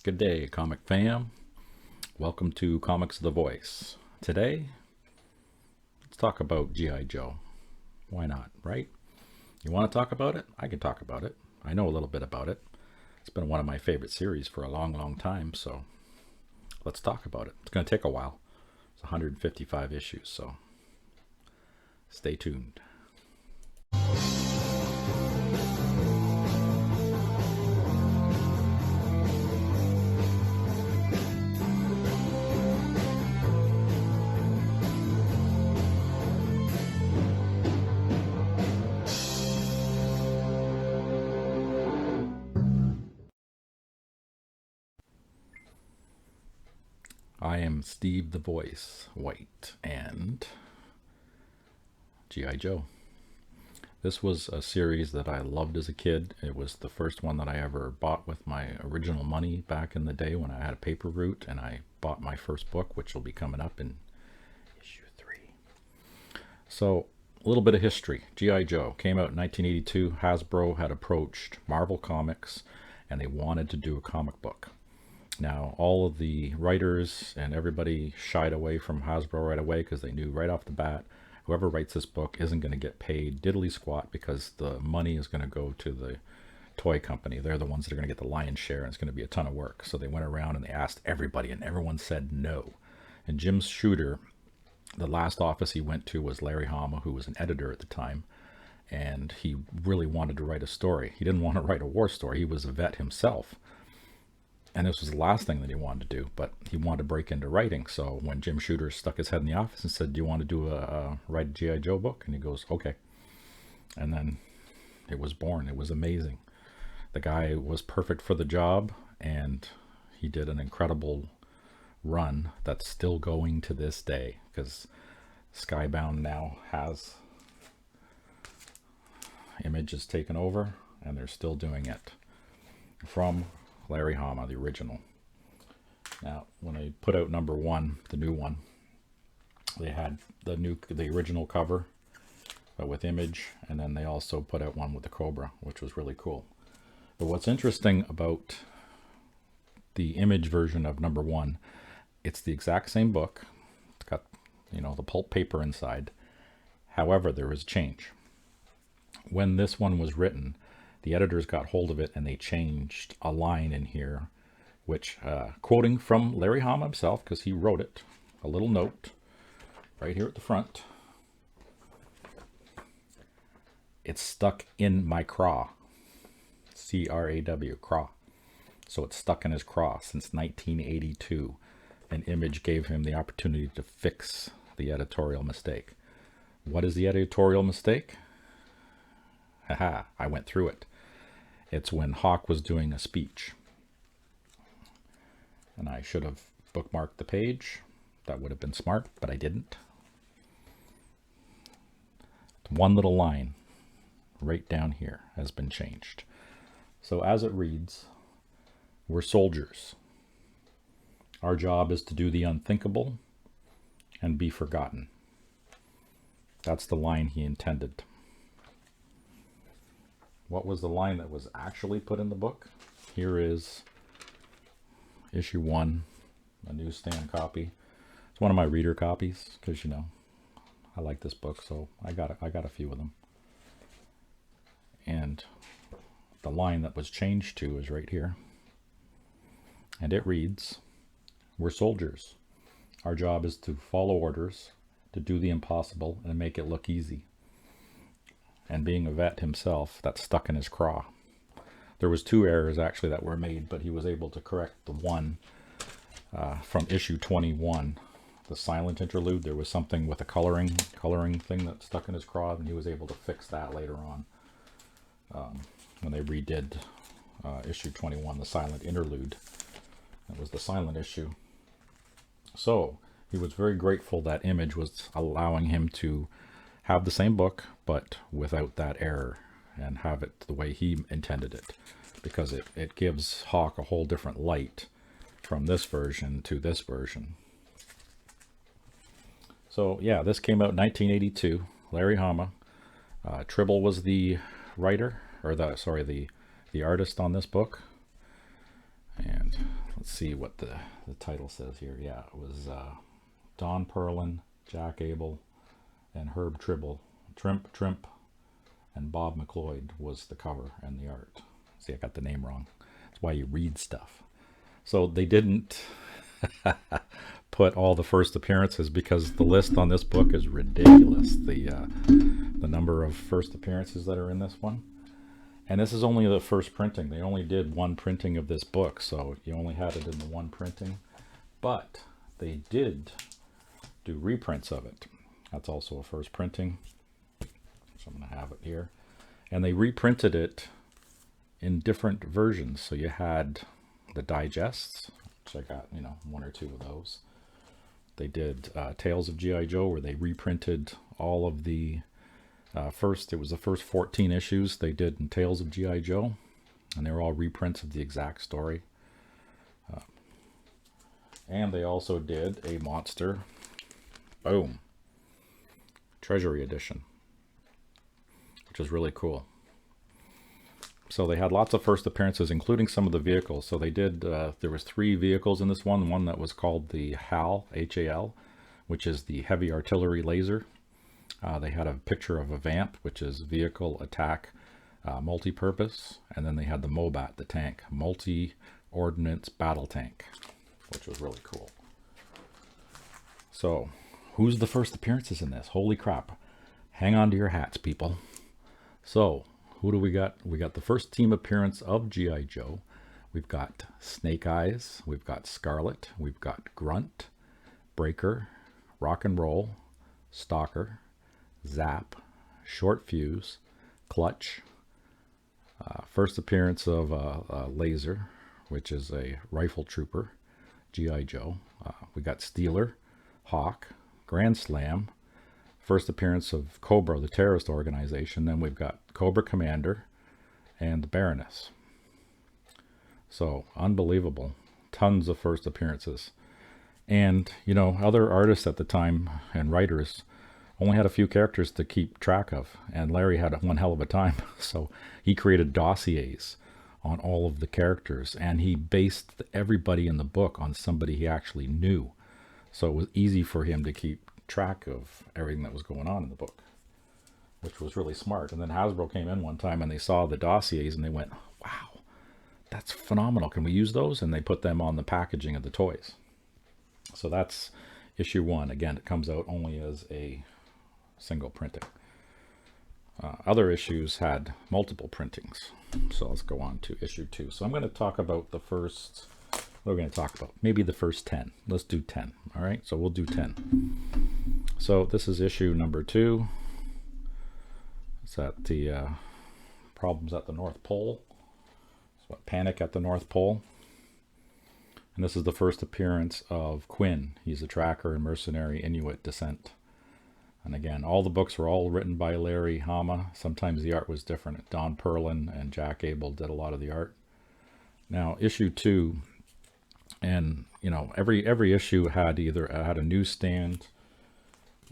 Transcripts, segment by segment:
Good day, comic fam. Welcome to Comics of the Voice. Today, let's talk about G.I. Joe. Why not, right? You want to talk about it? I can talk about it. I know a little bit about it. It's been one of my favorite series for a long time, so let's talk about it. It's going to take a while. It's 155 issues, so stay tuned. I am Steve the Voice White and G.I. Joe. This was a series that I loved as a kid. It was the first one that I ever bought with my original money back in the day when I had a paper route, and I bought my first book, which will be coming up in issue 3. So, a little bit of history. G.I. Joe came out in 1982. Hasbro had approached Marvel Comics, and they wanted to do a comic book. Now, all of the writers and everybody shied away from Hasbro right away because they knew right off the bat, whoever writes this book isn't going to get paid diddly squat because the money is going to go to the toy company. They're the ones that are going to get the lion's share, and it's going to be a ton of work. So they went around and they asked everybody, and everyone said no. And Jim Shooter, the last office he went to was Larry Hama, who was an editor at the time, and he really wanted to write a story. He didn't want to write a war story. He was a vet himself. And this was the last thing that he wanted to do, but he wanted to break into writing. So when Jim Shooter stuck his head in the office and said, "Do you want to do write a G.I. Joe book?" And he goes, "Okay." And then it was born. It was amazing. The guy was perfect for the job, and he did an incredible run that's still going to this day, because Skybound now has Image has taken over, and they're still doing it from Larry Hama, the original. Now, when they put out number 1, the new one, they had the original cover, but with Image, and then they also put out one with the Cobra, which was really cool. But what's interesting about the Image version of number 1, it's the exact same book. It's got, the pulp paper inside. However, there was a change. When this one was written, the editors got hold of it and they changed a line in here, which, quoting from Larry Hama himself, because he wrote it, a little note right here at the front. "It's stuck in my craw." C-R-A-W, craw. So it's stuck in his craw since 1982. And Image gave him the opportunity to fix the editorial mistake. What is the editorial mistake? Haha, I went through it. It's when Hawk was doing a speech. And I should have bookmarked the page. That would have been smart, but I didn't. One little line right down here has been changed. So as it reads, "We're soldiers. Our job is to do the unthinkable and be forgotten." That's the line he intended. What was the line that was actually put in the book? Here is issue 1, a newsstand copy. It's one of my reader copies because, I like this book, so I got a few of them. And the line that was changed to is right here. And it reads, "We're soldiers. Our job is to follow orders, to do the impossible, and make it look easy." And being a vet himself, that's stuck in his craw. There was 2 errors actually that were made, but he was able to correct the one from issue 21, the silent interlude. There was something with a coloring thing that stuck in his craw, and he was able to fix that later on when they redid issue 21, the silent interlude. That was the silent issue. So he was very grateful that Image was allowing him to have the same book, but without that error, and have it the way he intended it, because it gives Hawk a whole different light from this version to this version. So yeah, this came out in 1982, Larry Hama. Tribble was the writer, or the artist on this book. And let's let's see what the title says here. Yeah, it was Don Perlin, Jack Abel, and Herb Trimp, and Bob McLeod was the cover and the art. See, I got the name wrong. That's why you read stuff. So they didn't put all the first appearances because the list on this book is ridiculous. The number of first appearances that are in this one. And this is only the first printing. They only did one printing of this book, so you only had it in the one printing. But they did do reprints of it. That's also a first printing. So I'm going to have it here. And they reprinted it in different versions. So you had the digests, which I got, one or two of those. They did Tales of G.I. Joe, where they reprinted all of the it was the first 14 issues they did in Tales of G.I. Joe, and they were all reprints of the exact story. And they also did a Monster, boom, Treasury Edition, which is really cool. So they had lots of first appearances, including some of the vehicles. So they did, there was 3 vehicles in this one that was called the HAL, H-A-L, which is the Heavy Artillery Laser. They had a picture of a VAMP, which is Vehicle Attack Multi-Purpose. And then they had the MOBAT, the tank, Multi-Ordnance Battle Tank, which was really cool. So, who's the first appearances in this? Holy crap. Hang on to your hats, people. So, who do we got? We got the first team appearance of G.I. Joe. We've got Snake Eyes. We've got Scarlet. We've got Grunt, Breaker, Rock and Roll, Stalker, Zap, Short Fuse, Clutch. First appearance of Laser, which is a rifle trooper, G.I. Joe. We got Steeler, Hawk, Grand Slam. First appearance of Cobra, the terrorist organization. Then we've got Cobra Commander and the Baroness. So, unbelievable. Tons of first appearances. And, other artists at the time and writers only had a few characters to keep track of. And Larry had one hell of a time. So, he created dossiers on all of the characters. And he based everybody in the book on somebody he actually knew. So, it was easy for him to keep track of everything that was going on in the book, which was really smart. And then Hasbro came in one time and they saw the dossiers and they went, wow, that's phenomenal. Can we use those? And they put them on the packaging of the toys. So that's issue 1. Again, it comes out only as a single printing. Other issues had multiple printings. So let's go on to issue 2. So I'm going to talk about the first, what are we going to talk about? Maybe the first 10. Let's do 10. All right, so we'll do 10. So this is issue number 2. It's at the Problems at the North Pole. So Panic at the North Pole. And this is the first appearance of Quinn. He's a tracker and mercenary Inuit descent. And again, all the books were all written by Larry Hama. Sometimes the art was different. Don Perlin and Jack Abel did a lot of the art. Now, issue 2, and every issue had a newsstand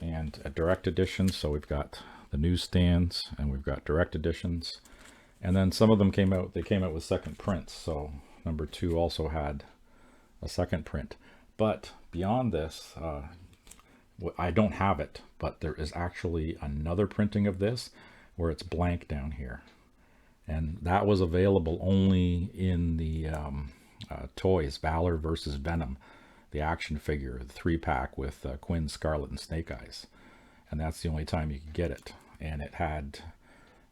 and a direct edition. So we've got the newsstands and we've got direct editions. And then some of them came out with second prints. So number 2 also had a second print. But beyond this, I don't have it, but there is actually another printing of this where it's blank down here. And that was available only in the toys, Valor versus Venom, the action figure, the 3-pack with Quinn, Scarlet, and Snake Eyes. And that's the only time you could get it. And it had,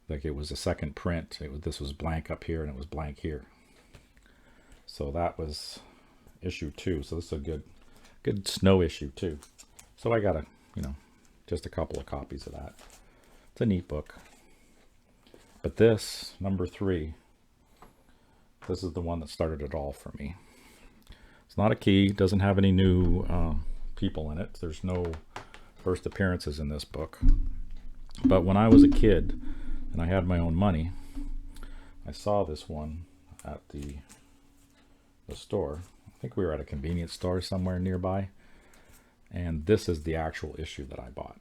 it was a second print. This was blank up here and it was blank here. So that was issue 2. So this is a good snow issue too. So I got just a couple of copies of that. It's a neat book. But this, number 3, this is the one that started it all for me. It's not a key, doesn't have any new people in it. There's no first appearances in this book. But when I was a kid and I had my own money, I saw this one at the store. I think we were at a convenience store somewhere nearby. And this is the actual issue that I bought.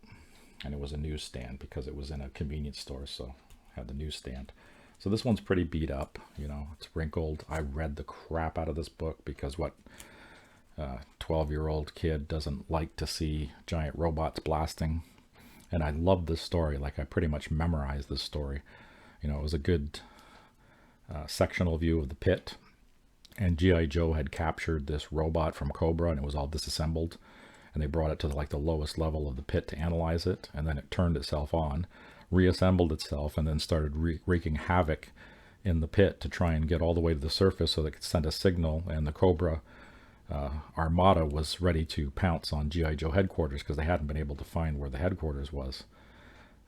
And it was a newsstand because it was in a convenience store, so I had the newsstand. So this one's pretty beat up, you know, it's wrinkled. I read the crap out of this book because what 12-year-old kid doesn't like to see giant robots blasting? And I love this story. Like, I pretty much memorized this story. You know, it was a good sectional view of the pit. And G.I. Joe had captured this robot from Cobra, and it was all disassembled. And they brought it to the lowest level of the pit to analyze it. And then it turned itself on, reassembled itself, and then started wreaking havoc in the pit to try and get all the way to the surface so they could send a signal. And the Cobra armada was ready to pounce on G.I. Joe headquarters because they hadn't been able to find where the headquarters was.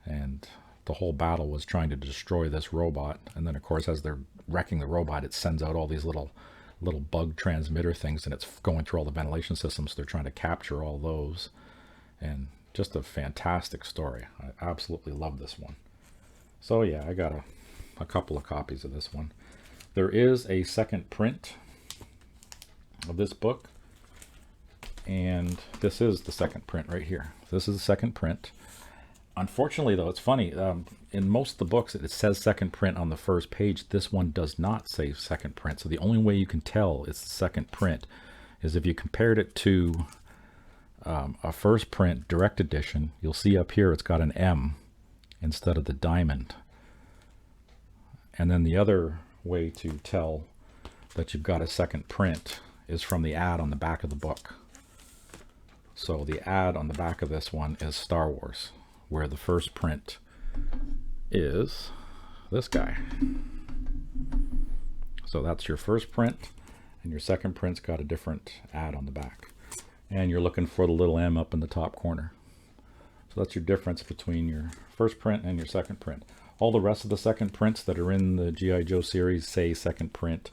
And the whole battle was trying to destroy this robot. And then, of course, as they're wrecking the robot, it sends out all these little bug transmitter things, and it's going through all the ventilation systems. So they're trying to capture all those. And just a fantastic story. I absolutely love this one. So yeah, I got a couple of copies of this one. There is a second print of this book, and this is the second print right here. This is the second print. Unfortunately, though, it's funny, in most of the books it says second print on the first page. This one does not say second print, so the only way you can tell it's the second print is if you compared it to a first print direct edition. You'll see up here it's got an M instead of the diamond. And then the other way to tell that you've got a second print is from the ad on the back of the book. So the ad on the back of this one is Star Wars, where the first print is this guy. So that's your first print, and your second print's got a different ad on the back. And you're looking for the little M up in the top corner. So that's your difference between your first print and your second print. All the rest of the second prints that are in the G.I. Joe series say second print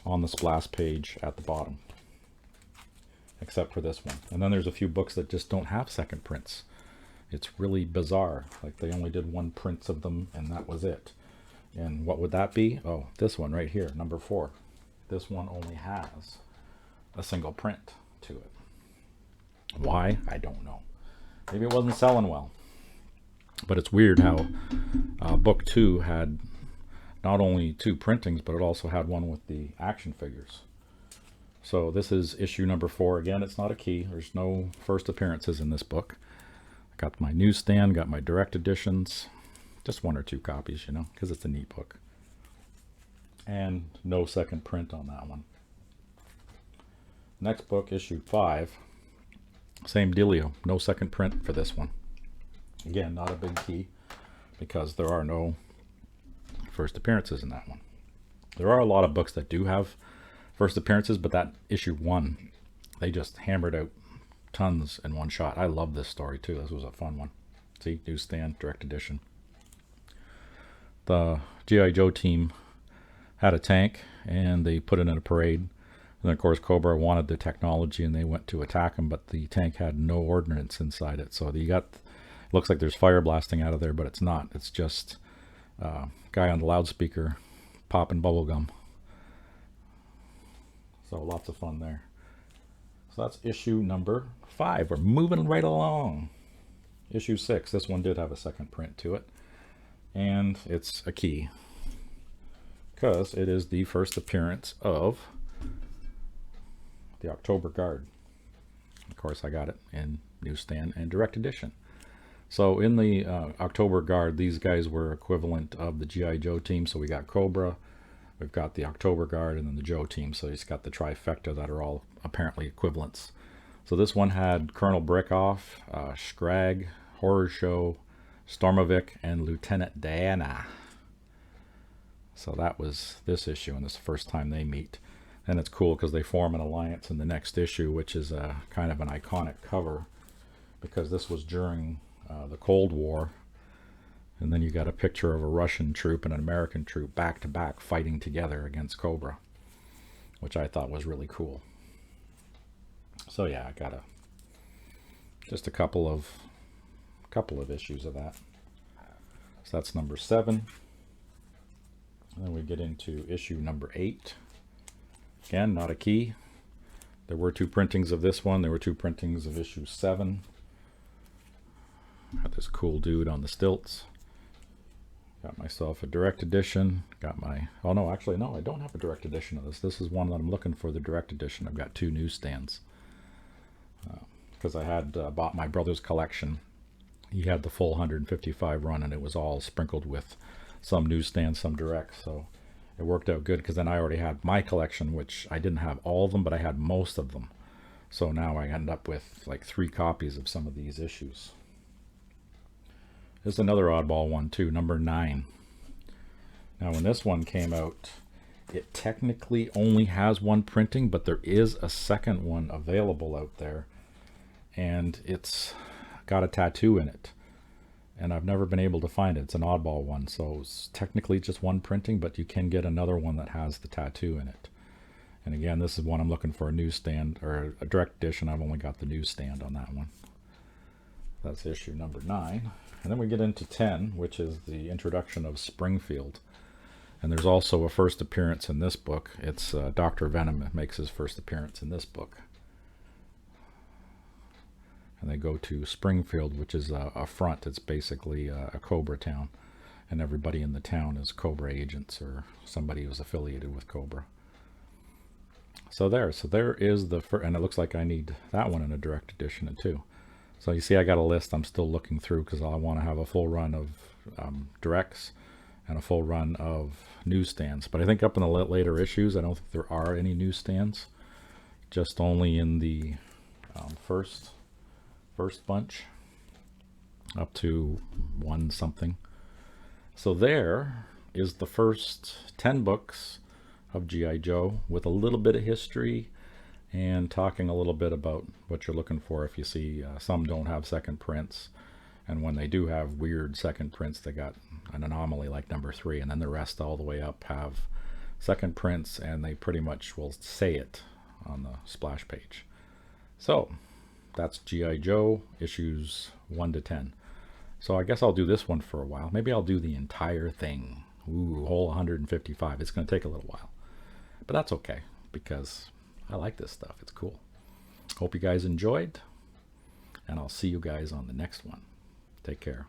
on the splash page at the bottom, except for this one. And then there's a few books that just don't have second prints. It's really bizarre. Like, they only did one print of them, and that was it. And what would that be? Oh, this one right here, number 4. This one only has a single print to it. Why? I don't know. Maybe it wasn't selling well. But it's weird how book 2 had not only 2 printings, but it also had one with the action figures. So this is issue number 4. Again, it's not a key. There's no first appearances in this book. I got my newsstand, got my direct editions. Just 1 or 2 copies, you know, because it's a neat book. And no second print on that one. Next book, issue 5. Same dealio. No second print for this one. Again, not a big key, because there are no first appearances in that one. There are a lot of books that do have first appearances, but that issue 1, they just hammered out tons in one shot. I love this story too. This was a fun one. See, newsstand, direct edition. The G.I. Joe team had a tank, and they put it in a parade. And then, of course, Cobra wanted the technology, and they went to attack him, but the tank had no ordnance inside it. So you got, looks like there's fire blasting out of there, but it's not. It's just guy on the loudspeaker popping bubble gum. So lots of fun there. So that's issue number 5. We're moving right along. Issue 6. This one did have a second print to it, and it's a key because it is the first appearance of the October Guard. Of course, I got it in newsstand and direct edition. So in the October Guard, these guys were equivalent of the G.I. Joe team. So we got Cobra, we've got the October Guard, and then the Joe team. So he's got the trifecta that are all apparently equivalents. So this one had Colonel Brickoff, Scrag, Horror Show, Stormovic, and Lieutenant Diana. So that was this issue, and this is the first time they meet. And it's cool because they form an alliance in the next issue, which is a kind of an iconic cover, because this was during the Cold War. And then you got a picture of a Russian troop and an American troop back to back fighting together against Cobra, which I thought was really cool. So yeah, I got just a couple of issues of that. So that's number 7. And then we get into issue number 8. Again, not a key. There were 2 printings of this one. There were 2 printings of issue 7. Got this cool dude on the stilts. Got myself a direct edition. Got my, oh no, actually no, I don't have a direct edition of this. This is one that I'm looking for, the direct edition. I've got 2 newsstands. Because I had bought my brother's collection. He had the full 155 run, and it was all sprinkled with some newsstands, some direct. So it worked out good, because then I already had my collection, which I didn't have all of them, but I had most of them. So now I end up with like 3 copies of some of these issues. There's another oddball one too, number 9. Now when this one came out, it technically only has 1 printing, but there is a second one available out there, and it's got a tattoo in it, and I've never been able to find it. It's an oddball one, so it's technically just 1 printing, but you can get another one that has the tattoo in it. And again, this is one I'm looking for, a newsstand or a direct edition. I've only got the newsstand on that one. That's issue number 9. And then we get into 10, which is the introduction of Springfield. And there's also a first appearance in this book. It's Dr. Venom makes his first appearance in this book. And they go to Springfield, which is a front. It's basically a Cobra town. And everybody in the town is Cobra agents or somebody who's affiliated with Cobra. So there is the first, and it looks like I need that one in a direct edition too. So you see I got a list I'm still looking through, because I want to have a full run of directs and a full run of newsstands. But I think up in the later issues, I don't think there are any newsstands, just only in the first bunch up to 1 something. So there is the first 10 books of G.I. Joe, with a little bit of history and talking a little bit about what you're looking for. If you see some don't have second prints, and when they do have weird second prints, they got an anomaly like number 3, and then the rest all the way up have second prints, and they pretty much will say it on the splash page. So that's G.I. Joe issues 1 to 10. So I guess I'll do this one for a while. Maybe I'll do the entire thing. Ooh, whole 155. It's going to take a little while, but that's okay, because I like this stuff. It's cool. Hope you guys enjoyed, and I'll see you guys on the next one. Take care.